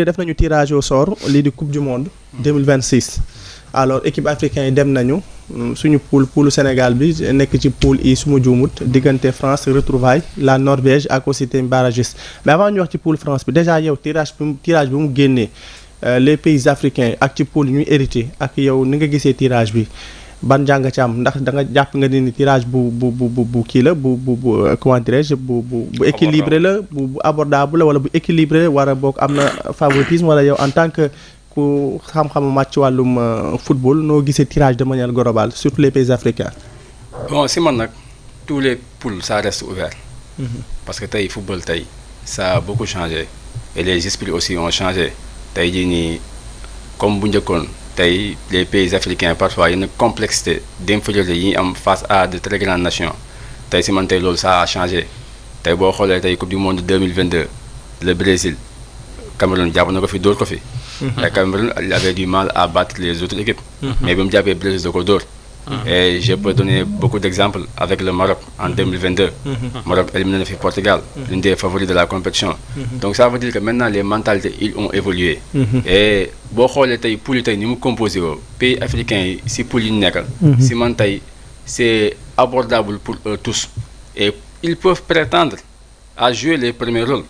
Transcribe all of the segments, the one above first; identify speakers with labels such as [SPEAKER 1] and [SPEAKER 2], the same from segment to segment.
[SPEAKER 1] def nañu tirage au sort lii di coupe du monde 2026. alors équipe africain yi dem nañu suñu poulu Sénégal bi nekk ci poule yi suma juumut diggante France retrouvailles la Norvège ak aussi tamit barragiste mais avant ñu wax ci poule France bi déjà yow tirage bi mu génnee les pays africains ak ci poule ñuy hérité ak yow ni nga gisee tirage bi ban jàng ci am ndax da nga jàpp nga ni tirage bu kii la bu comment dirais-je bu équilibré la bu abordable la wala bu équilibré war a bokk am na favoritisme wala yow en tant que ku xam-xamu màcc ci wàllum football noo gisee tirage de manière globale surtout les pays africains.
[SPEAKER 2] bon si man nag tous les poules ça reste ouvert. parce que tey football tey ça a beaucoup changé et les esprits aussi ont changé tey jii nii comme bu njëkkoon. tey les pays africains parfois il y a une complexité d'infériorité yi ñu am face à de très grandes nations tey si man tey loolu ça a changé tey boo xoolee tey coupe du monde 2022 le Brésil Cameroun jàpp na ko fi dóor ko fi. et Cameroun il avait du mal à battre les autres équipes. mais bi mu jàppee Brésil da ko dóor. et je peux donner beaucoup d'exemples avec le Maroc en 2022. Maroc éliminé na fi Portugal. l'une des favoris de la compétition. donc ça veut dire que maintenant les mentalités ils ont évolué. et boo xoolee tey poule yi tey ni mu composé woo pays africains yi si poule yi ñu nekkal. si man tey c'est abordable pour eux tous. et ils peuvent prétendre à jouer les premiers rôles.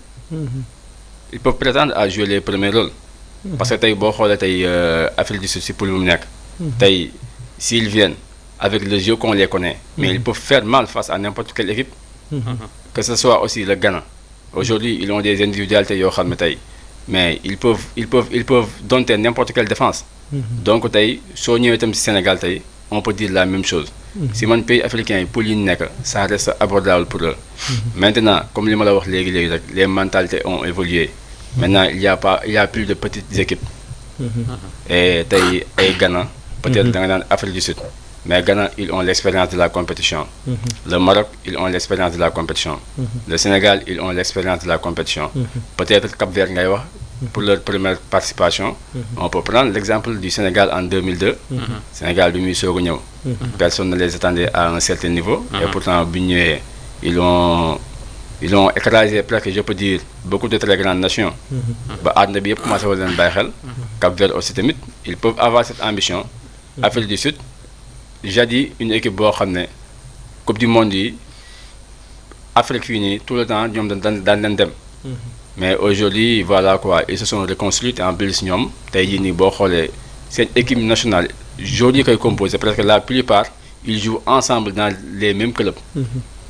[SPEAKER 2] ils peuvent prétendre à jouer les premiers rôles. parce que tey boo xoolee tey Afrique du Sud si poule mu nekk. tey s'ils viennent avec le jeu qu'on les connaît, mais ils peuvent faire mal face à n'importe quelle équipe. Que ce soit aussi le Ghana. Aujourd'hui, ils ont des individualités, mais ils peuvent dompter n'importe quelle défense. Donc, si on est au Sénégal, on peut dire la même chose. Si mon pays africain est ça reste abordable pour eux. Maintenant, comme les mentalités ont évolué. Maintenant, il y a plus de petites équipes. Et Ghana, peut-être dans l'Afrique du Sud. Mais Ghana, ils ont l'expérience de la compétition. Le Maroc, ils ont l'expérience de la compétition. Le Sénégal, ils ont l'expérience de la compétition. Peut-être Cap-Vert, pour leur première participation. On peut prendre l'exemple du Sénégal en 2002. Sénégal, personne ne les attendait à un certain niveau. Et pourtant, ils ont écrasé presque, je peux dire, beaucoup de très grandes nations. Cap-Vert aussi, ils peuvent avoir cette ambition. Afrique du Sud, jadis une équipe boo xam ne coupe du monde yi Afrique fii nii tout le temps ñoom daan leen dem. mais aujourd'hui voilà quoi ils se sont reconstruits en plus ñoom tey jii nii boo xoolee seen équipe nationale joueurs yi koy composé presque la plupart ils jouent ensemble dans les mêmes clubs.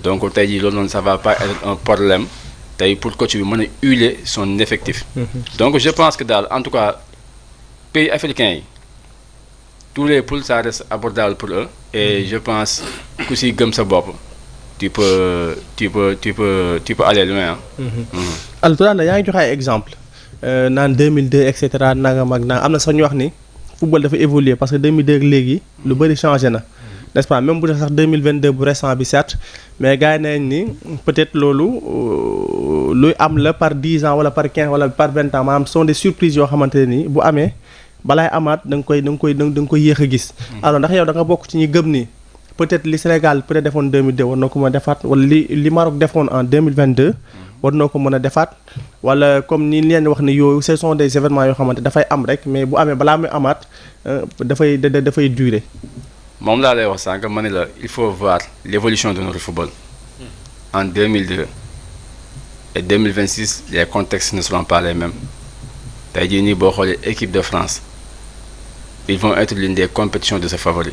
[SPEAKER 2] donc tey jii loolu noonu ça va pas être un problème tey pour coach bi mën a huiler son effectif. donc je pense que daal en tout cas pays africains yi. tous les poules ça reste abordable pour eux et je pense que si gëm sa bopp tu peux aller loin.
[SPEAKER 1] alors tout à l'heure yaa ngi joxe ay exemple naan 2002 et cetera nangam ak naan am na sax ñu wax ni football dafa évoluer parce que 2002 ak léegi lu bëri changé na n'est-ce pas même bu dee sax 2022 bu récent bi certes mais gars yi nañ ni peut-être loolu luy am la par 10 ans wala par 15 wala par 20 ans maanaam sont des surprises yoo xamante ne nii bu amee. balaay amaat da nga koy yéex a gis. alors ndax yow da nga bokk ci ñi gëm ni peut-être li Sénégal peut-être defoon 2002 war na ko mën a defaat wala li Maroc defoon en 2022 war na ko mën a defaat wala comme ni leen wax ni yooyu ce sont des événements yoo xamante dafay am rek mais bu amee balaa muy amaat dafay durer.
[SPEAKER 2] moom laa lay wax sànq ma ne la il faut voir l'évolution de notre football. en 2002 et 2026 les contextes ne seront pas les mêmes tey jii nii boo xoolee équipe de France. ils vont être l'une des compétitions de ce favori.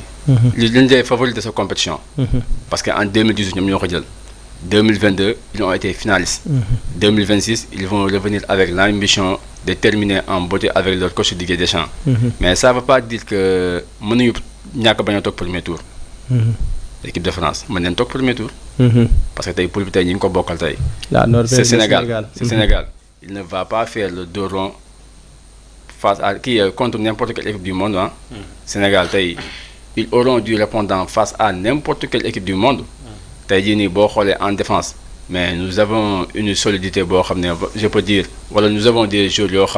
[SPEAKER 2] L'une des favoris de cette compétition. Parce qu'en 2018, nous avons fait 2022, ils ont été finalistes. 2026, ils vont revenir avec l'ambition de terminer en beauté avec leur coach Didier Deschamps. Mais ça ne veut pas dire que nous n'avons pas au premier tour. L'équipe de France, nous avons au premier tour. Parce que pour le c'est Sénégal. C'est Sénégal. Il ne va pas faire le dos rond. Face à qui contre n'importe quelle équipe du monde. Sénégal, ils auront dû répondre face à n'importe quelle équipe du monde. En défense. Mais nous avons une solidité, je peux dire. Voilà, nous avons des joueurs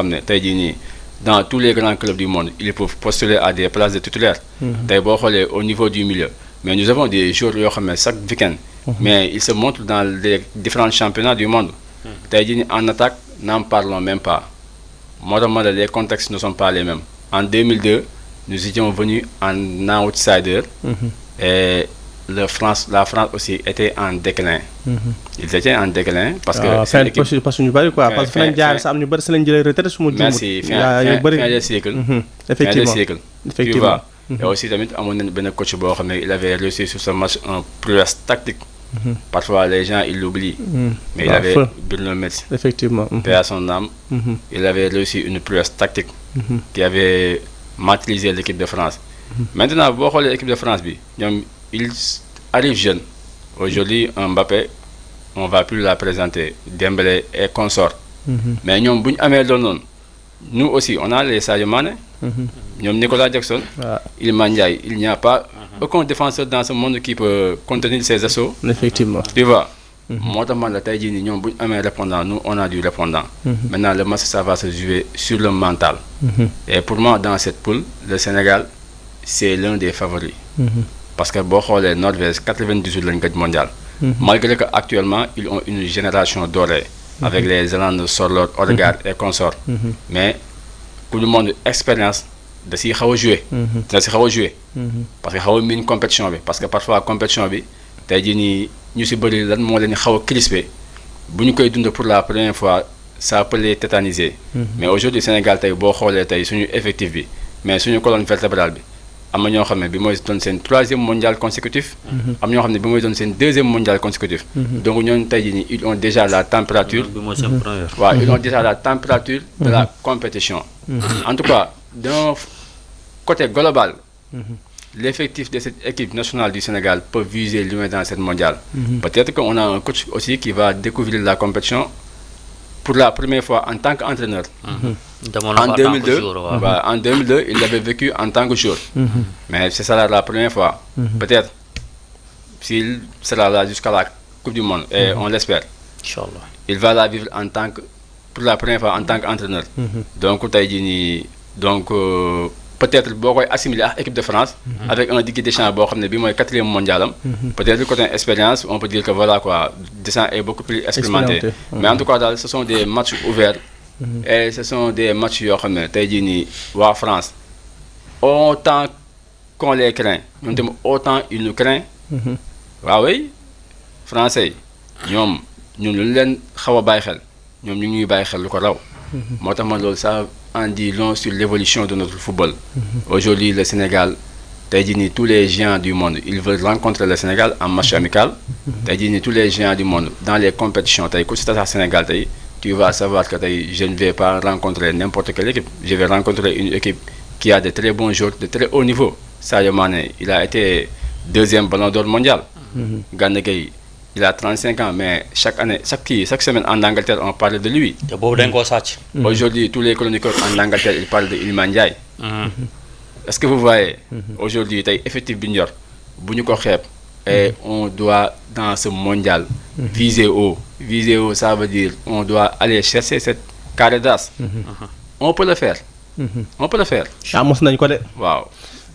[SPEAKER 2] dans tous les grands clubs du monde. Ils peuvent postuler à des places de titulaires. Au niveau du milieu. Mais nous avons des joueurs chaque week-end. Mais ils se montrent dans les différents championnats du monde. En attaque, n'en parlons même pas. moo tax ma ne les contextes ne sont pas les mêmes. En 2002 nous étions venus en outsider. Et la France aussi était en déclin. Ils étaient en déclin parce que.
[SPEAKER 1] parce que ñu bëri quoi parce que fi lañ jaar sa am ñu bëri si lañ jëlee retraite su ma juumut.
[SPEAKER 2] merci fin de siècle.
[SPEAKER 1] effectivement
[SPEAKER 2] tu vois. Et aussi tamit amoon nañu benn coach boo xam ne il avait réussi sur ce match un prouesse tactique. Parfois les gens ils l'oublient. Mais il avait Bruno Metz.
[SPEAKER 1] Effectivement.
[SPEAKER 2] Paix à son âme. Il avait réussi une prouesse tactique. Qui avait maîtrisé l'équipe de France. Maintenant boo xoolee l'équipe de France bi ñoom ils arrivent jeunes. Aujourd'hui Mbappé on va plus la présenter Dembélé et consorts. Mais ñoom bu ñu amee loolu noonu nous aussi on a les Sadio Mané. ñoom Nicolas Jackson. Iliman Ndiaye il n'y a pas aucun défenseur dans ce monde qui peut contenir ses assauts.
[SPEAKER 1] Effectivement.
[SPEAKER 2] Tu vois. moo tax man la tey jii nii ñoom bu ñu amee répondant nous on a du répondant. Maintenant le match ça va se jouer sur le mental. Et pour moi dans cette poule le Sénégal c'est l'un des favoris. Parce que boo xoolee Norvège 98 lañ gëj mondial. Malgré que actuellement ils ont une génération dorée. Avec les Zélandais Sorloth Odegaard et consorts. Mais pour le monde expérience da siy xaw a joué. da si xaw a joué. parce que xaw a miin compétition bi parce que parfois compétition bi tey jii nii ñu si bëri lan moo leen xaw a crispé bu ñu koy dund pour la première fois ça peut les tétaniser. Mais aujourd'hui Sénégal tey boo xoolee tey suñu effectif bi mais suñu colonne vertébrale bi am na ñoo xam ne bi mooy doon seen 3e mondial consécutif. am ñoo xam ne bi mooy doon seen 2e mondial consécutif. donc ñooñu tey jii nii ils ont déjà la température.
[SPEAKER 3] bi mooy seen première.
[SPEAKER 2] waaw ils ont déjà la température de la compétition. En tout cas d'un côté global. L'effectif de cette équipe nationale du Sénégal peut viser loin dans cette mondiale. Peut-être qu'on a un coach aussi qui va découvrir la compétition pour la première fois en tant qu'entraîneur. En 2002, en 2002, il l'avait vécu en tant que joueur. Mais ce sera la première fois. Peut-être s'il sera là jusqu'à la Coupe du Monde, et on l'espère.
[SPEAKER 3] Inch'Allah.
[SPEAKER 2] Il va la vivre pour la première fois en tant qu'entraîneur. Donc, peut-être boo koy assimilé ak équipe de France. Avec un Didier Deschamps boo xam ne bii mooy 4e mondialam. Peut-être côté expérience on peut dire que voilà quoi Deschamps est beaucoup plus expérimenté. Mais en tout cas daal ce sont des matchs ouverts. Et ce sont des matchs yoo xam ne tey jii nii waa France autant qu'on les craint ñoom tamit autant ils nous craignent. waaw oui français yi ñoom ñun lu leen xaw a bàyyi xel ñoom ñu ngi ñuy bàyyi xel lu ko raw. moo tax man loolu ça en dit long sur l'évolution de notre football. Aujourd'hui le Sénégal tey jii nii tous les géants du monde ils veulent rencontrer le Sénégal en match amical. tey jii nii tous les géants du monde dans les compétitions tey ku si tasa Sénégal tey tu vas savoir que tey je ne vais pas rencontrer n'importe quelle équipe je vais rencontrer une équipe qui a de très bons joueurs de très haut niveau. Sadio Mané il a été 2e ballon d'or mondial. Gana Gueye il a 35 ans mais chaque semaine en Angleterre on parle de lui.
[SPEAKER 3] te boobu dañ koo sàcc.
[SPEAKER 2] Aujourd'hui tous les chroniqueurs en Angleterre ils parlent de Iliman Ndiaye. Est-ce que vous voyez. Aujourd'hui tey effectif bi ñu yor bu ñu ko xeeb. Et on doit dans ce mondial. viser haut ça veut dire on doit aller chercher cette carré d'as. On peut le faire. On peut le faire.
[SPEAKER 1] ah mos nañ ko de.
[SPEAKER 2] waaw.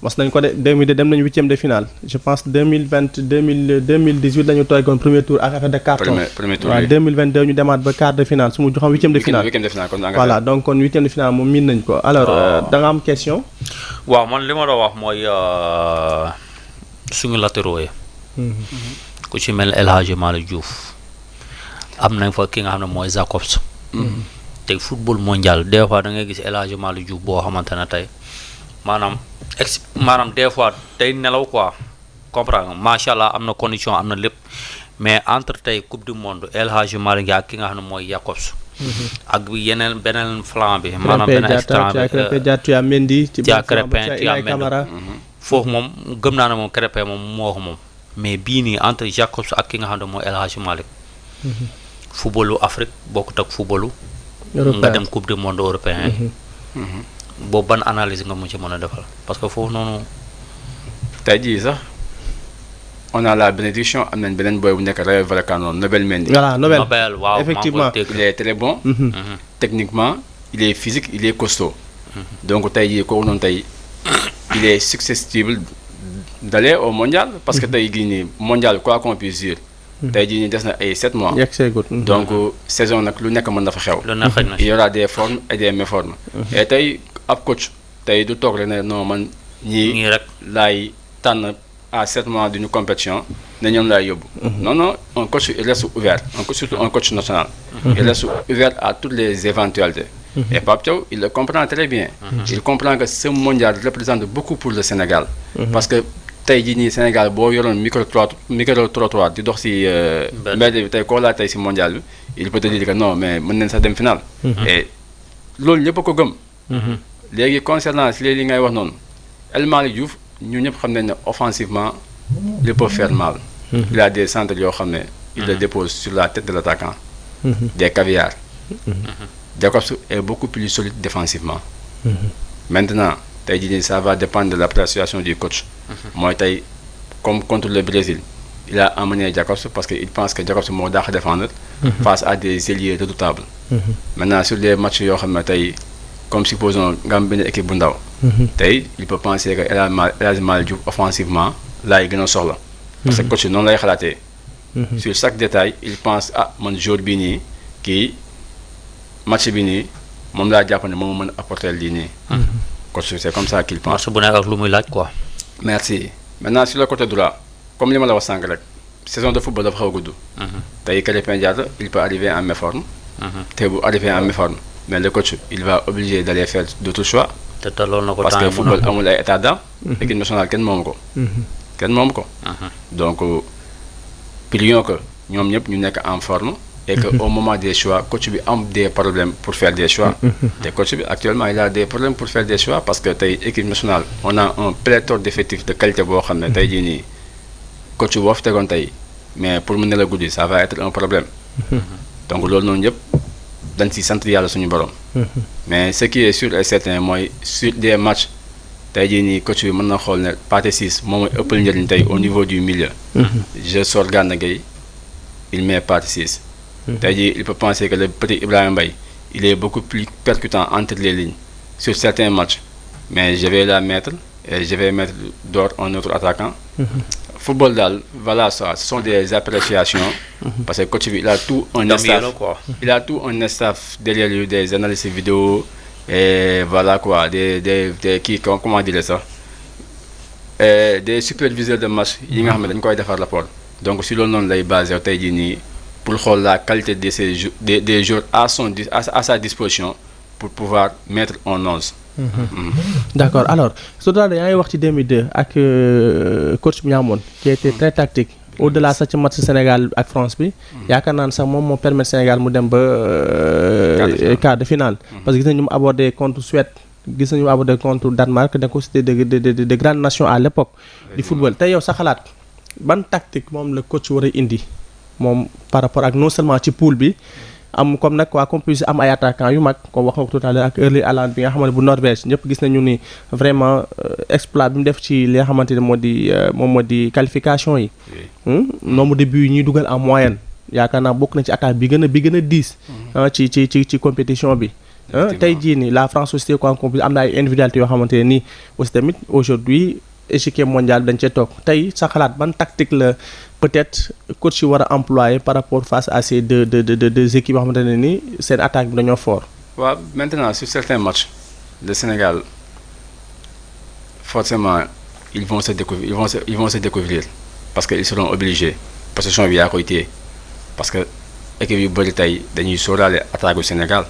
[SPEAKER 1] mos nañ ko de 2002 dem nañu 8e de finale je pense 2018 lañu toogoon premier tour ak de carton.
[SPEAKER 2] premier tour
[SPEAKER 1] waaw 2022 ñu demaat ba quart de finale su ma joxoon 8e de finale.
[SPEAKER 2] 8e de finale kon
[SPEAKER 1] voilà donc kon 8e de finale moom miin nañ ko. alors da nga am question.
[SPEAKER 3] waaw man li ma doon wax mooy suñu latéraux yi. ku ci mel El Hadji Malick Diouf am nañ fa ki nga xam ne mooy Jacobs. tey football mondial des fois da ngay gis El Hadji Malick Diouf boo xamante ne tey maanaam des fois day nelaw quoi comprendre nga macha allah am na condition am na lépp mais entre tey coupe du monde El Hadji Malick ak ki nga xam ne mooy Jacobs. ak beneen flanc bi. maanaam beneen extrême bi
[SPEAKER 1] tu as Mendy.
[SPEAKER 3] tu as Crépin tu as Mendy foofu moom gëm naa ne moom Crépin moom moo ko moom mais bii nii entre Jacobs ak ki nga xam ne mooy El Hadji Malick. footballu Afrique bokkut ak footballu. nga dem coupe du monde européen yi. boobu ban analyse nga mu ci mën a defal parce que foofu noonu.
[SPEAKER 2] tey jii sax on a la bénédiction am nañ beneen boy bu nekk Rayo Vallecano Nobel Mendy.
[SPEAKER 1] voilà Nobel
[SPEAKER 3] waaw
[SPEAKER 1] effectivement
[SPEAKER 2] il est très bon. Techniquement il est physique il est costaud. donc tey jii kooku noonu tey il est susceptible d'aller au mondial parce que tey jii nii mondial quoi qu'on puisse dire tey jii nii des na ay 7 mois.
[SPEAKER 1] yegg seegut.
[SPEAKER 2] donc saison nag lu nekk mën na fa xew.
[SPEAKER 3] lu ne xëy na
[SPEAKER 2] il y aura des formes et des méformes. et tey ab coach tey du toog rek ne non man
[SPEAKER 3] ñii rek
[SPEAKER 2] laay tànn à 7 mois d'une compétition ne ñoom laay yóbbu. non non un coach il reste ouvert surtout un coach national. il reste ouvert à toutes les éventualités. Et Pape Thiaw il le comprend très bien. il comprend que ce mondial représente beaucoup pour le Sénégal. parce que tey jii nii Sénégal boo yoroon micro trottoir di dox si mbedd bi tey koo laa tey si mondial bi il peut te dire que non mais mën nañ sax dem final. et loolu ñëpp a ko gëm. léegi concernant si li ngay wax noonu El Malick Diouf ñu ñëpp xam nañ ne offensivement il peut faire mal. il a des centres yoo xam ne il le dépose sur la tête de l'attaquant. des caviars. Jacobs est beaucoup plus solide défensivement. Maintenant tey jii nii ça va dépendre de l'appréciation du coach. mooy tey comme contre le Brésil il a emmené Jacobs parce que il pense que Jacobs moo daax défendre. face à des ailiers redoutables. maintenant sur les matchs yoo xam ne tey comme supposons nga am benn équipe bu ndaw. tey il peut penser que El Hadji Malick Diouf offensivement laay gën a soxla. parce que coach noonu lay xalaatee. sur chaque détail il pense man jour bii nii kii match bi nii moom laa jàpp ne moom mën a apporter lii nii. coach c'est comme ça qu'il pense.
[SPEAKER 3] match bu nekk ak lu muy laaj quoi.
[SPEAKER 2] merci maintenant sur le côté droit comme li ma la wax sànq rek saison de football dafa xaw a gudd. tey Krépin Diatta il peut arriver en méforme. te bu arriver en méforme mais le coach il va obligé d'aller faire d'autres choix.
[SPEAKER 3] te loolu na ko
[SPEAKER 2] parce que football amul ay état d'âme. équipe nationale kenn moomu ko. kenn moomu ko. donc prions que ñoom ñëpp ñu nekk en forme. et que au moment des choix coach bi am des problèmes pour faire des choix. te coach bi actuellement il a des problèmes pour faire des choix parce que tey équipe nationale on a un pléthore d'effectifs de qualité boo xam ne tey jii nii coach boo fi tegoon tey mais pour mu ne la guddi ça va être un problème. donc loolu noonu yëpp dañ ci sant yàlla suñu borom. mais ce qui est sûr et certain mooy sur des matchs tey jii nii coach bi mën na xool ne Pathé Ciss moom mooy ëppal njëriñ tey au niveau du milieu. je sors Gana Gueye il met Pathé Ciss. tey jii il peut penser que le petit Ibrahima Mbaye il est beaucoup plus percutant entre les lignes sur certains matchs mais je vais la mettre et je vais mettre dehors un autre attaquant. football daal voilà ça ce sont des appréciations. parce que coach bi il a tout un staff il a tout un staff derrière lui des analystes vidéo et voilà quoi des kii comment dire ça des superviseurs de match yi nga xam ne dañ koy defar rapport donc si loolu noonu lay basé tey jii nii. pour xool la qualité de ces des joueurs à sa disposition pour pouvoir mettre en onze.
[SPEAKER 1] D'accord alors Soda yaa ngi wax ci 2002 ak coach bi ñu amoon qui était très tactique au-delà sax ci match Sénégal ak France bi yaakaar naa ne sax moom moo permettre Sénégal mu dem ba quart de finale. parce que gis nañu mu abordé contre Suède gis nañu mu abordé contre Danemark da ko c'était de grandes nations à l'époque du football tey yow sa xalaat ban tactique moom la coach war a indi. moom par rapport ak non seulement ci poule bi am comme nag waa complice am ay attaquants yu mag comme wax nga ko tout à l'heure ak Erling Haaland bi nga xamante bu Norvège ñëpp gis nañu ni vraiment exploit bi mu def ci li nga xamante ne moom moo di qualification yi. nombre de buts yi ñuy dugal en moyenne yaakaar naa bokk na ci attaque bi gën a diis. ci compétition bi. tey jii nii la France aussi quoi complice am na ay individualités yoo xamante ne nii aussi tamit aujourd'hui échiquier mondial dañ cee toog tey sa xalaat ban tactique la peut-être coach yi war a employer par rapport face à ces deux équipes yoo xamante ne ni seen attaque bi dañoo fort.
[SPEAKER 2] waaw maintenant sur certains matchs le Sénégal forcément ils vont se découvrir parce que ils seront obligés possession bi yaa koy téye parce que équipe yu bëri tey dañuy sóoraale attaque du Sénégal.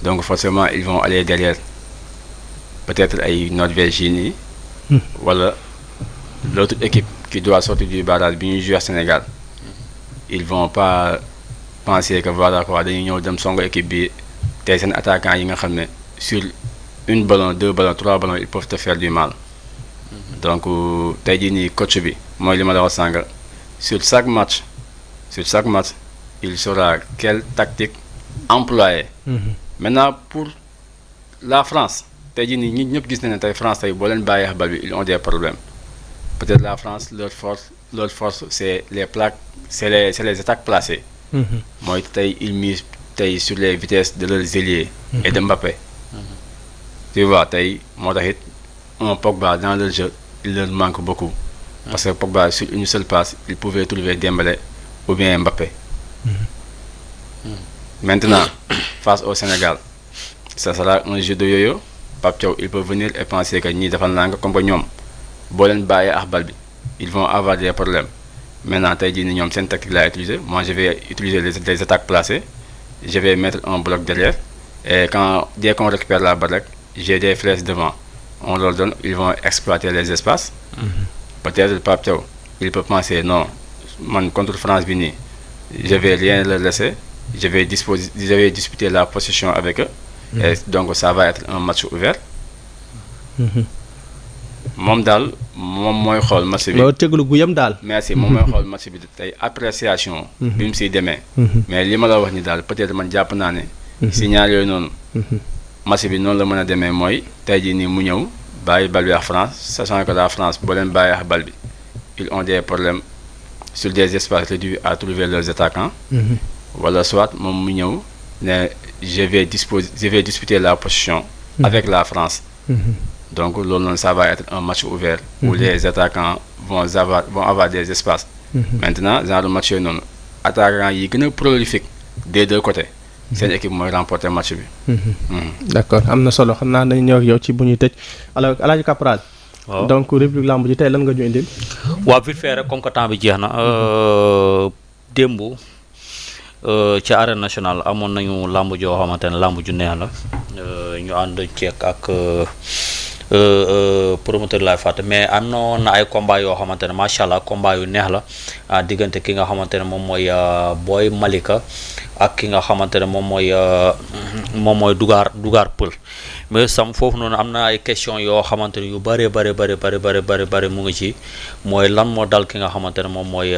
[SPEAKER 2] donc forcément ils vont aller derrière peut-être ay Norvège yi nii. wala l'autre équipe qui doit sortir du barrage bi ñuy jouer Sénégal ils vont pas penser que voilà quoi dañuy ñëw dem songo équipe bi tey seen attaquants yi nga xam ne sur une ballon 2 ballons 3 ballons ils peuvent te faire du mal. donc tey jii nii coach bi mooy li ma la wax sànq sur chaque match il saura quelle tactique employer. maintenant pour la France. tey jii nii ñëpp gis nañ ne tey France tey boo leen bàyyee bal bi ils ont des problèmes peut-être la France leur force c'est les plaques c'est les attaques placées. mooy tey ils misent tey sur les vitesses de leurs ailiers. et de Mbappé. tu vois tey moo tax it un Pogba dans le jeu il leur manque beaucoup. parce que Pogba sur une seule passe il pouvait trouver Dembélé ou bien Mbappé. Maintenant, face au Sénégal, ça sera un jeu de yo-yo. Pape Thiaw, il peut venir et penser que ni defal nanga comme que ñom bo len baye ak bal bi, ils vont avoir des problèmes. Maintenant, tay di ni ñom sen tactique la utiliser. Moi, je vais utiliser les attaques placées. Je vais mettre un bloc derrière et dès qu'on récupère la balle, j'ai des flèches devant. On leur donne, ils vont exploiter les espaces. Peut-être le Pape Thiaw, il peut penser non, contre France Bini, je vais rien leur laisser. Je vais disputer la possession avec eux. Et donc ça va être un match ouvert. Mom dal mom moy xol match bi.
[SPEAKER 1] Mo teglu guyam dal.
[SPEAKER 2] Merci, mom moy xol match bi tay appréciation bim ci démé. Mais lima la wax ni dal peut-être man japp na né signal yoy non. Match bi non la mëna démé moy tay ji ni mu ñew baye bal bi ak France, sachant que la France bo len baye ak bal bi, ils ont des problèmes sur des espaces réduits à trouver leurs attaquants. Voilà, soit mon mignon, je vais disputer la position avec la France. Donc ça va être un match ouvert où les attaquants vont avoir des espaces. Maintenant, dans le match non, attaquant yi gëna prolifique des deux côtés. C'est l'équipe qui remporte le match.
[SPEAKER 1] D'accord, amna solo xamna dañ ñëw ak yow ci buñu tëj. Alors Aladji Caporal. Donc rubrique lamb ji tay lan nga ñu indil?
[SPEAKER 3] Wa vite fait rek comme que temps bi jeexna dembu ci arène nationale amoon nañu lamb joo xamante ne lamb ju neex la ñu ànd ceek ak promoteur lay fàtte mais am na ay combat yoo xamante ne macha allah combat yu neex la diggante ki nga xamante ne moom mooy Boy Malika ak ki nga xamante ne moom mooy Dugar Pël mais sam foofu noonu am na ay question yoo xamante ne yu bari mu ngi ci mooy lan moo dal ki nga xamante ne moom mooy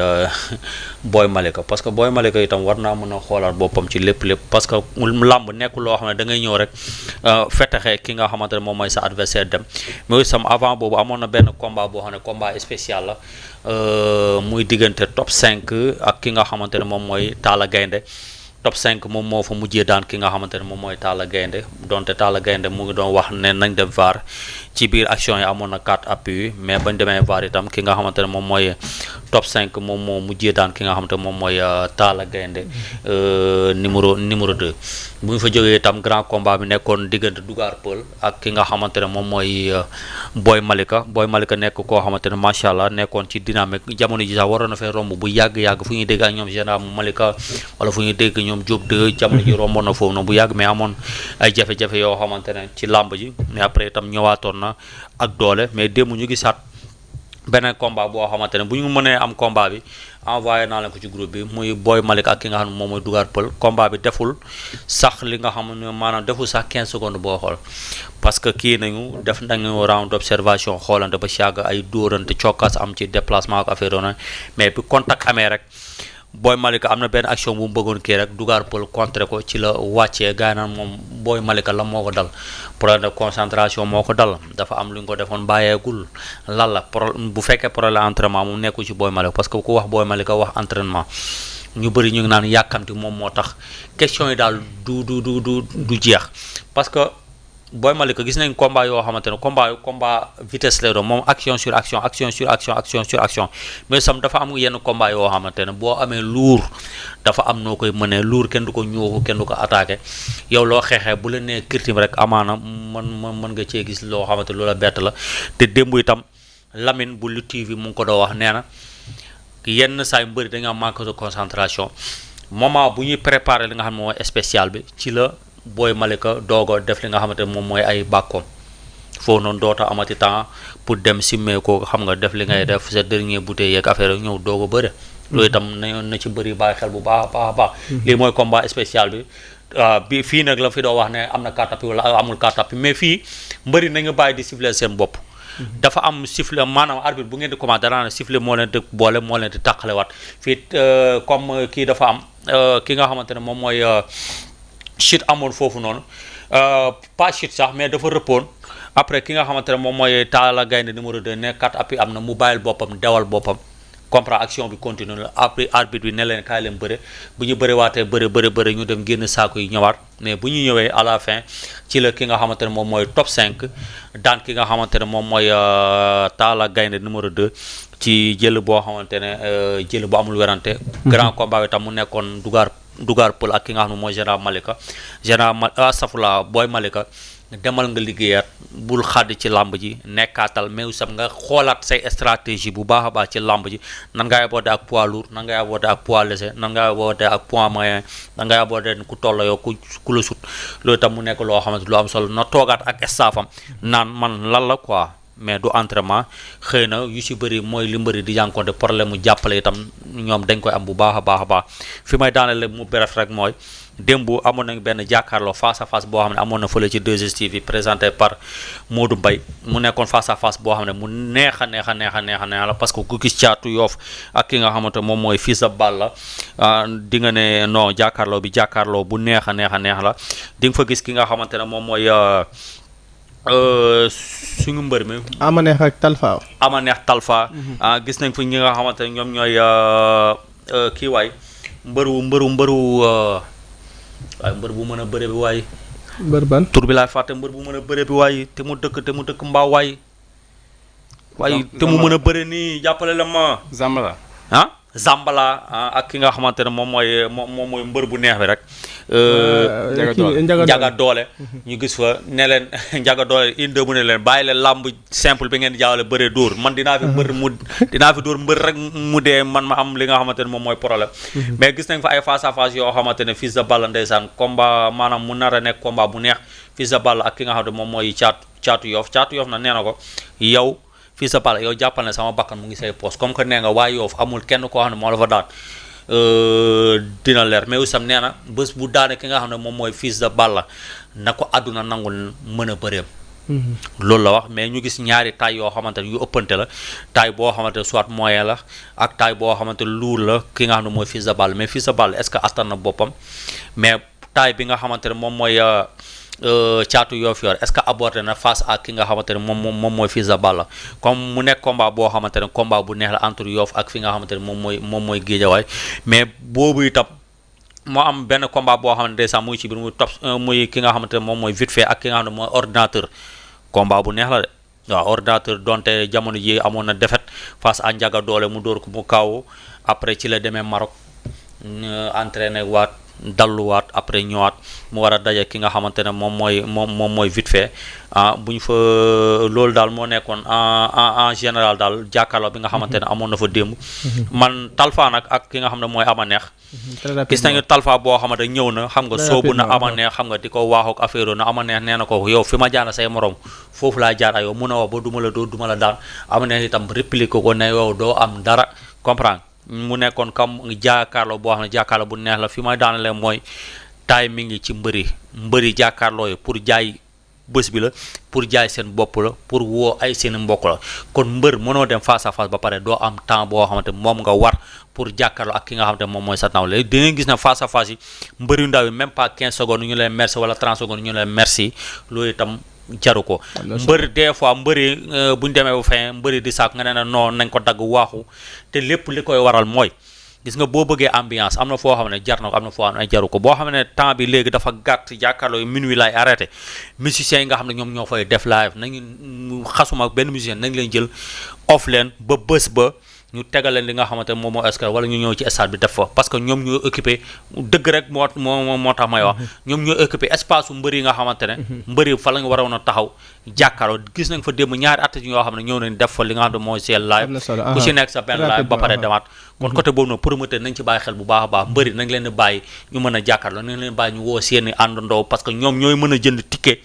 [SPEAKER 3] Boy Malika parce que Boy Malika itam war naa mën a xoolaat boppam ci lépp parce que làmb nekk loo xam ne da ngay ñëw rek fetaxe ki nga xamante ne moom mooy sa adversaire dem mais sam avant boobu amoon na benn combat boo xam ne combat spécial la muy diggante top 5 ak ki nga xamante ne moom mooy Talla Gaynde top 5 moom moo fa mujjee daan ki nga xamante ne moom mooy Talla Gaynde donte Talla Gaynde mu ngi doon wax ne nañ dem VAR ci biir action yi amoon na 4 appuis mais bañ demee VAR itam ki nga xamante ne moom mooy top 5 moom moo mujjee daan ki nga xamante ne moom mooy Talla Gaynde numéro 2 bu ñu fa jógee itam grand combat bi nekkoon diggante Dugar Pël ak ki nga xamante ne moom mooy Boy Malika nekk koo xamante ne macha allah nekkoon ci dynamique jamono ji sax waroon na fay romb bu yàgg fu ñuy dégg ak ñoom général Malika wala fu ñuy dégg ñoom Diop de jamono ji romboon na foofu noonu bu yàgg mais amoon ay jafe-jafe yoo xamante ne ci làmb ji mais après itam ñëwaatoon na ak doole mais démb ñu gisaat beneen combat boo xamante ne bu ñu mënee am combat bi envoyé naa leen ko ci groupe bi muy Boy Malik ak ki nga xam ne moom mooy Dugar Pël combat bi deful sax li nga xam ne maanaam deful sax 15 secondes boo xool parce que kii nañu def nañu round d'observation xoolante ba si yàgg ay dóorante cokkaas am ci déplacement ak affaire yoon mais bi contact amee rek Boy Malika am na benn action bu mu bëggoon kii rek Dugar Pël contre ko ci la wàccee gars yi naan moom Boy Malika la moo ko dal problème de concentration moo ko dal dafa am lu ñu ko defoon bàyyeegul lan la bu fekkee problème entraînement mu nekku ci Boy Malika parce que ku wax Boy Malika wax entraînement ñu bëri ñu ngi naan yàkkamti moom moo tax question yi daal du jeex parce que Boy Malika gis nañ combat yoo xamante ne combat vitesse lay doon moom action sur action mais sam dafa am yenn combat yoo xamante ne boo amee luur dafa am noo koy mënee luur kenn du ko ñuuxu kenn du ko attaqué yow loo xeexee bu la nee kirtim rek amaana mën nga cee gis loo xamante loola bett la te démb itam Lamine bu Lutte TV mu ngi ko doo wax nee na yenn saa yu mbëri dañu am manque de concentration moment bu ñuy préparer li nga xam ne mooy spécial bi ci la Boy Malika doogo def li nga xamante ne moom mooy ay bàkkoom foofu noonu doota amati temps pour dem simmee ko xam nga def li ngay def sa dernier bouteille yeeg affaire ñëw doogo bëre loolu itam na ci bëri bàyyi xel bu baax a baax lii mooy combat spécial bi fii nag la fi doo wax ne am na carte wala amul carte mais fii mbëri nañu bàyyi di siffler seen bopp dafa am sifflet maanaam arbitre bu ngeen di commenter danaa ne sifflet moo leen di boole moo leen di tàqalewaat fii comme kii dafa am ki nga xamante ne moom mooy chute amoon foofu noonu pas chute sax mais dafa rëppoon après ki nga xamante ne moom mooy Talla Gaynde numéro 2 ne 4 appui am na mu bàyyil boppam dewal boppam comprendre action bi continue la après arbitre bi ne leen kaay leen bëre bu ñu bëre waatee bëre ñu dem génn saako yi ñëwaat mais bu ñu ñëwee à la fin ci la ki nga xamante ne moom mooy top 5 daan ki nga xamante ne moom mooy Talla Gaynde numéro 2 ci jël boo xamante ne jël bu amul werante grand combat bi tam mu nekkoon Dougar Peul ak ki nga xam ne mooy général Safula Boy Malika demal nga liggéeyaat bul xàdd ci làmb ji nekkaatal mais sam nga xoolaat say stratégie bu baax a baax ci làmb ji nan ngay aborder ak poids lourd nan ngay aborder ak poids léger nan ngay aborder ak poids moyen nan ngay aborder ku toll yow ku la sut loolu tam mu nekk loo xamante lu am solo na toogaat ak staffam naan man lan la quoi mais du entraînement xëy na yu ci bëri mooy li mbëri di jànkoonte problème mu jàppale itam ñoom dañ koy am bu baax a baax fi may daanele mu bref rek mooy démb amoon nañu benn jàkkaarloo face à face boo xam ne amoon na fële ci 2STV présenté par Modou Mbaye mu nekkoon face à face boo xam ne mu neex a la parce que ku gis Caatu Yoof ak ki nga xamante moom mooy Fils de Balla di nga ne non jàkkaarloo bu neex a la di nga fa gis ki nga xamante ne moom mooy suñu mbër mi
[SPEAKER 1] ama neex Talfa
[SPEAKER 3] gis nañ fa ñi nga xamante ne ñoom ñooy kii waay mbëru waaye mbër bu mën a bëre bi waaye
[SPEAKER 1] mbër ban
[SPEAKER 3] tur bi laay fàtte mbër bu mën a bëre bi waaye te mu dëkk mbaaw waaye te mu mën a bëre nii jàppale la ma Zambala ak ki nga xamante ne moom mooy mbër bu neex bi rek Njaga Doole ñu gis fa ne leen Njaga Doole inde mu ne leen bàyyi leen làmb simple bi ngeen di jaawale bëree dóor man dinaa fi dóor mbër rek mu dee man ma am li nga xamante ne moom mooy problème mais gis nañ fa ay face à face yoo xamante ne Fils de Balla ndeysaan combat maanaam mu nar a nekk combat bu neex Fils de Balla ak ki nga xamante ne moom mooy Caatu Yoof na nee na ko yow Fils de Balla yow jàppal ne sama bakkan mu ngi say poos comme que nee nga waaye Yoof amul kenn koo xam ne moo la fa daan dina leer mais aussi nee na bés bu daane ki nga xam ne moom mooy Fils de Balla na ko àdduna nangul mën a bëreem loolu la wax mais ñu gis ñaari taille yoo xamante ne yu ëppante la taille boo xamante ne soit moyen la ak taille boo xamante ne lourd la ki nga xam ne mooy Fils de Balla mais Fils de Balla est-ce que attan na boppam mais taille bi nga xamante ne moom mooy Caatu Yoof yor est-ce que abordé na face à ki nga xamante ne moom mooy Fils de Balla comme mu nekk combat boo xamante ne combat bu neex la entre Yoof ak fi nga xamante ne moom mooy Géejawaay mais boobu itam moo am benn combat boo xamante ne ndeysaan muy ci biir muy ki nga xamante ne moom mooy vite fait ak ki nga xam ne mooy ordinateur combat bu neex la de waaw ordinateur donte jamono ji amoon na défaite face à Njaga Doole mu dóor ko mu kaw après ci la demee Maroc entraîné waat dalluwaat après ñëwaat mu war a daje ki nga xamante ne moom mooy vite fait bu ñu fa loolu daal moo nekkoon en général daal jàkkaarloo bi nga xamante ne amoon na fa démb man Talfa nag ak ki nga xam ne mooy ama neex gis nañu Talfa boo xamante ñëw na xam nga soobu na ama neex xam nga di ko waaxook affaire na ama neex nee na ko yow fi ma jaana say morom foofu laa jaar ak yow mun a wax ba duma la dóor duma la daan ama neex itam réplique ko ne yow doo am dara comprendre mu nekkoon comme jàkkaarloo boo xam ne jàkkaarloo bu neex la fi may daanale mooy taay mi ngi ci mbëri jàkkaarloo yi pour jaay bés bi la pour jaay seen bopp la pour woo ay seen mbokk la kon mbër mënoo dem face à face ba pare doo am temps boo xamante moom nga war pour jàkkaarloo ak ki nga xamante moom mooy sa taw léegi dinañ gis na face à face yi mbër yu ndaw yi même pas 15 secondes ñu leen merci wala 30 secondes ñu leen merci loolu itam jaru ko mbër des fois mbëri bu ñu demee bu fin mbëri di saak nga ne na non nañ ko dagg waaxu te lépp li koy waral mooy gis nga boo bëggee ambiance am na foo xam ne jar na ko am na foo xam ne jaru ko boo xam ne temps bi léegi dafa gàtt jàkkaarloo yi minuit lay arrêté musiciens yi nga xam ne ñoom ñoo fay def live nañu xasuma benn musicien nañ leen jël off leen ba bés ba ñu tegal leen li nga xamante moom moo escale wala ñu ñëw ci stade bi def fa parce que ñoom ñoo occupé dëgg rek moo tax may wax ñoom ñoo occupé espace su mbër yi nga xamante ne mbër yi fa la ñu waroon a taxaw jàkkaarloo gis nañ fa démb ñaari artistes yoo xam ne ñëw nañ def fa li nga xam ne mooy seen live ku si nekk sa benn live ba pare demaat kon côté boobu noonu promoteur nañ ci bàyyi xel bu baax a baax mbër yi nañ leen di bàyyi ñu mën a jàkkaarloo nañ leen bàyyi ñu woo seeni àndandoo parce que ñoom ñooy mën a jënd ticket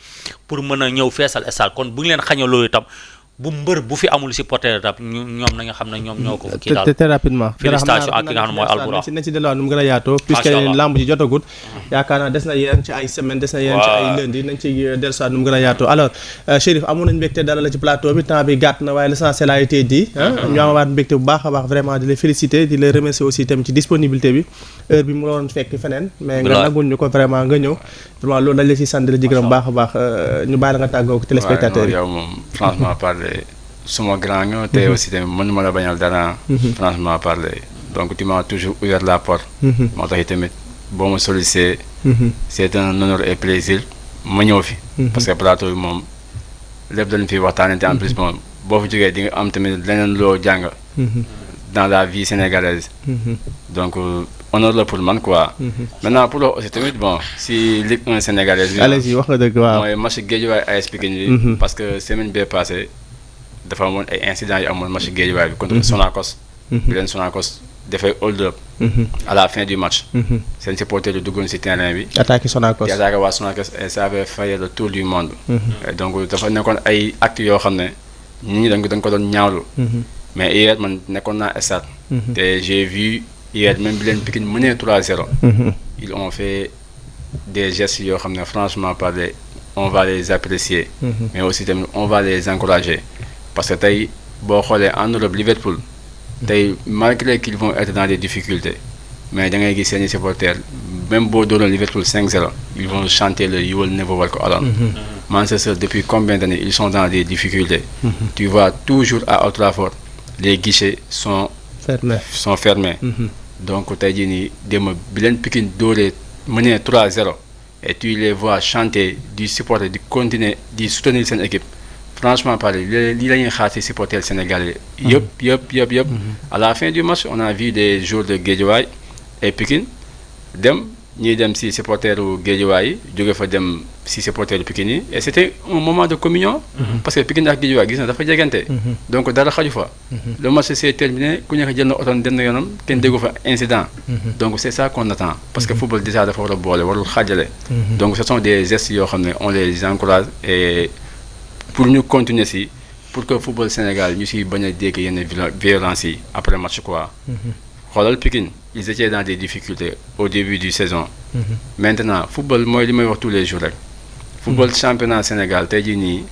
[SPEAKER 3] pour mën a ñëw feesal stade kon bu ñu leen xañoo loolu itam bu mbër bu fi amul supporter rap ñoom nañu xam ne ñoom ñoo ko kii daal
[SPEAKER 1] te rapidement
[SPEAKER 3] félicitation ak ki nga xam ne mooy Albourakh
[SPEAKER 1] nañ ci delluwaat nu mu gën a yaatoo puisque lamb ji jotagut yaakaar naa des na yeneen ci ay semaine des na yeneen ci ay lundi nañ ci delluwaat nu mu gën a yaatoo alors Chérif amoon nañ mbégte dara la ci plateau bi temps bi gàtt na waaye l'essentiel a été dit ñu amaat mbégte bu baax a baax vraiment di la féliciter di la remercier aussi tamit ci disponibilité bi heure bi mu la woon fekk feneen mais nga nagul ñu ko vraiment nga ñëw vraiment loolu dañ la ci sant di la jigéen bu baax a baax ñu bàyyi la nga tàggoo ko téléspectateurs yi
[SPEAKER 2] yow moom franchement parler suma grand nga te aussi tamit mënuma la bañal dara. franchement parler donc tu m'as toujours ouvert la porte. moo tax tamit boo ma sollicité. c'est un honneur et plaisir ma ñëw fi. parce que plateau bi moom lépp dañ fi waxtaanante en plus moom boo fi jógee di nga am tamit leneen loo jàng. dans la vie sénégalaise. donc honneur la pour man quoi. maintenant pour loolu aussi tamit bon si Ligue 1 sénégalaise bi.
[SPEAKER 1] allez-y wax nga dëgg waaw.
[SPEAKER 2] mooy match Guédiawaye AS Pikine bi. parce que semaine bee passée dafa amoon ay incidents yu amoon match Guédiawaye bi contre Sonacos. bi leen Sonacos dafay hold up. à la fin du match. seen supporter yu duggoon si terrain bi.
[SPEAKER 1] attaqué Sonacos
[SPEAKER 2] di attaqué waa Sonacos et ça avait fait le tour du monde. Et donc dafa nekkoon ay actes yoo xam ne nit ñi dañ ko doon ñaawlu. mais hier man nekkoon naa stade. te j'ai vu hier même bi leen Pikine mënee 3-0. ils ont fait des gestes yoo xam ne franchement parler on va les apprécier. mais aussi tamit on va les encourager parce que tey boo xoolee en Europe Liverpool. tey malgré qu'ils vont être dans des difficultés mais da ngay gis seeni supporters même boo dooroon Liverpool 5-0 ils vont chanter le You Will Never Walk Alone. Manchester depuis combien d'années ils sont dans des difficultés. tu vois toujours à Old Trafford les guichets sont fermés. donc tey jii nii démb bi leen Pikine dooree mënee 3-0 et tu les vois chanter di supporter di continuer di soutenir seen équipe. franchement parler lii la ñuy xaar ci supporters sénégalais yëpp. à la fin du match on a vu des joueurs de Guédiawaye et Pikine ñuy dem ci supporteru Guédiawaye yi jóge fa dem ci supporteru Pikine yi et c'était un moment de communion. parce que Pikine ak Guédiawaye gis na dafa jegante. donc dara xaju fa. le match s'est terminé ku nekk jël na oto dem na yoonam kenn déggu fa incident. donc c'est ça qu'on attend parce que football déjà dafa war a boole warul xaajale. donc ce sont des gestes yoo xam ne on les encourage et. pour ñu continuer si pour que football Sénégal ñu si bañ a dégg yenn violence yi après match quoi. xoolal Pikine ils étaient dans des difficultés au début du saison. maintenant football mooy li may wax tous les jours rek. football championnat Sénégal tey jii nii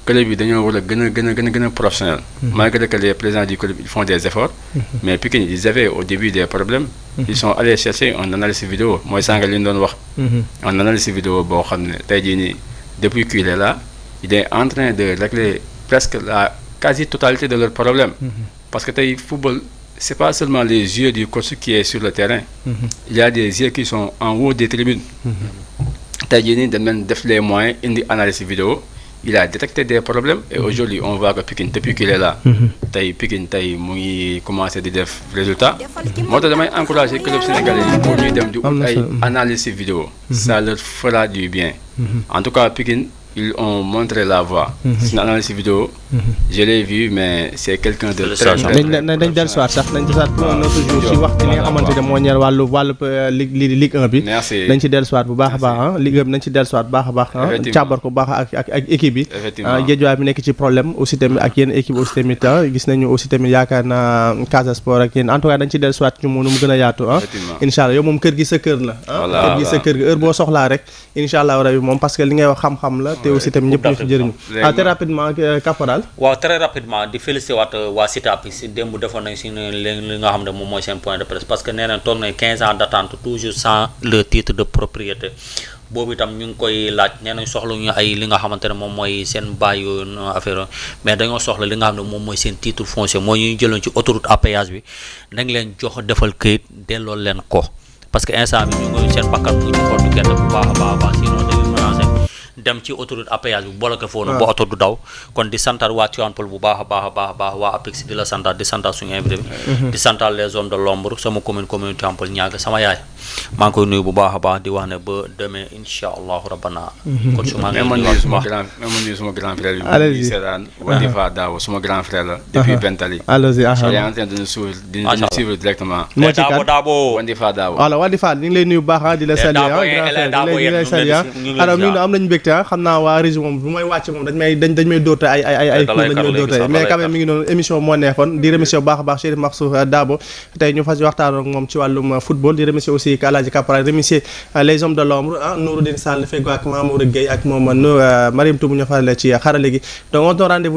[SPEAKER 2] club yi dañoo war a gën a professionnel. malgré que les présidents du club ils font des efforts. mais Pikine ils avaient au début des problèmes. ils sont allés chercher un analyse vidéo mooy sànq li ñu doon wax. un analyse vidéo boo xam ne tey jii nii depuis qu'il est là. il est en train de régler presque la quasi-totalité de leurs problèmes. Parce que le football, ce n'est pas seulement les yeux du coach qui est sur le terrain. Il y a des yeux qui sont en haut des tribunes. Tajini demande les moyens, une analyse vidéo. Il a détecté des problèmes et aujourd'hui on voit que Pikine, depuis qu'il est là, Pikine a commencé à faire des résultats. Moi, je vais encourager que le Sénégalais pour lui donner une analyse vidéo. Ça leur fera du bien. En tout cas, Pikine, ils ont montré la voie. C'est une analyse vidéo. Je l'ai vu, mais c'est quelqu'un de très
[SPEAKER 1] dañ dellusiwaat sax dañ dellusiwaat un autre jour ci wax ci li nga xamante ne moo ñeel wàllu Ligue 1 bi.
[SPEAKER 2] merci
[SPEAKER 1] dañ ci dellusiwaat bu baax a baax ah Ligue 1 bi nañ ci dellusiwaat bu baax a baax ah càmbar ko bu baax ak équipe bi. Guédiawaye bi nekk ci problème aussi tamit ak yenn équipe aussi tamit gis nañu aussi tamit yaakaar naa Casa Sport ak yéen en tout cas dañ ci dellusiwaat ci mu gën a yaatu ah. incha allah yow moom kër gi sa kër la. kër gi sa kër gi heure boo soxlaa rek incha allah rabi moom parce que li ngay wax xam-xam la te aussi tamit ñëpp ñu ci jëriñu. très rapidement Caporal.
[SPEAKER 3] waaw très rapidement di félicité waat waa SITAP si démb defoon nañ si li nga xam ne moom mooy seen point de presse parce que nee nañ toog nañ 15 ans d'attente toujours sans le titre de propriété boobu itam ñu ngi koy laaj nee nañ soxla ñu ay li nga xamante ne moom mooy seen bàyyi affaire mais dañoo soxla li nga xam ne moom mooy seen titre foncier mooy ñuy jëloon ci autoroute à péage bi nañ leen jox defal këyit delloo leen ko parce que instant bi ñu ngi seen bakkan mu ngi ci xottu gerte bu baax a baax sinon dañuy menacer dem ci autoroute à péage bi bloqué foofu ba oto du daw kon di santal waa Tivaouane Peulh bu baax a baax waa APEX di la santal di santal suñu invité bi di santal les zones de l'ombre sama commune Tivaouane Peulh ñaaga sama yaay maa ngi koy nuyu bu baax a baax di wax ne ba demain insha allahu rabbana kon su ma nuyu suma grand frère bi seetaan Wadifa Daawo suma grand frère la depuis Bentali il est en train de nous suivre directement Daabo
[SPEAKER 2] Wadifa Daawo
[SPEAKER 1] voilà Wadifa ñu ngi lay nuyu bu baax di la saluer ñu ngi lay saluer alors ñu am nañu mbégte xam naa waa région moom bu may wàcc moom dañ may dóorte ay cours dañ may dóorte mais quand même mi ngi noonu émission moo neexoon di remercier bu baax a baax Chérif Maxsou Dabo tey ñu fas waxtaan ak moom ci wàllum football di remercier aussi Alaaji Caporal remercier les hommes de l'ombre Nouroudine Sall fego ak Mamour Gueye ak moom Mariam Toumou ñu farale ci xarale gi donc on donne rendez-vous